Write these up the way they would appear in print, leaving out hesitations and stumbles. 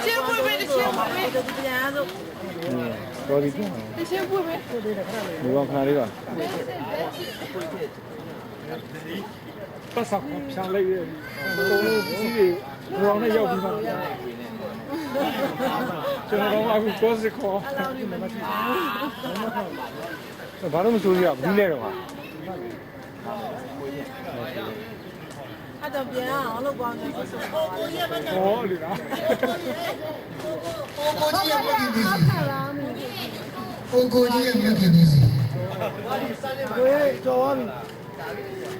先不呗，先不呗，这不然都。多的多。先不呗。你往看这个。不少偏累的，都是往那要地方。就那往外过是靠。ဘာလို့မစိုးရဘူးလဲတော့ဟာ他这边啊，老光的。哦，对啦。我估计也没肯定是。对，走啊你。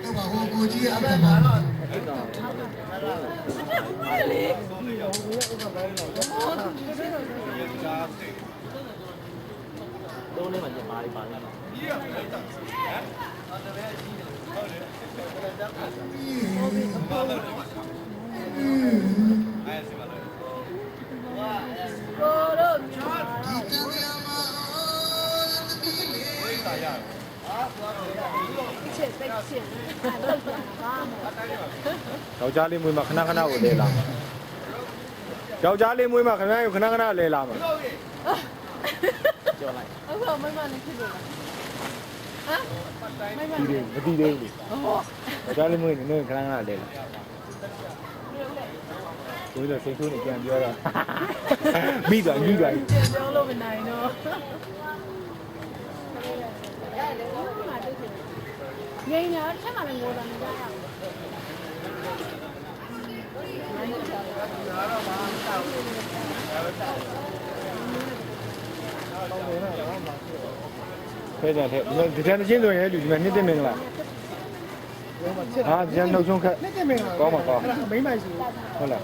那么我估计也干嘛？都那么就麻利麻利。ယောက်ျားလေးမွေးမှခဏခဏကိုလဲလာမှာယောက်ျားလေးမွေးမှခင်ဗျားကိုခဏခဏလဲလာမှာကြောက်လိုက်အခုမိမလည်းဖြစ်လို့လားဟမ်မိမဒီမတီးသေးဘူးယောက်ျားလေးမွေးနေနေခဏခဏလဲလာကိုယ်တော့စိတ်ဆိုးနေပြန်ပြောတာမိသွားမိသွားပြောလို့မနိုင်တော့ငိမ့်ညာချက်မှလည်းငိုတာမကြရဘူးခဲကြတဲ့ဒီတန်းချင်းဆိုရင်လူဒီမှာနှစ်သိမင်္ဂလာဟာကျန်နှုတ်ချုံခက်နှစ်သိမင်္ဂလာကောင်းပါကောင်းမိမ့်မိုက်စီဟုတ်လား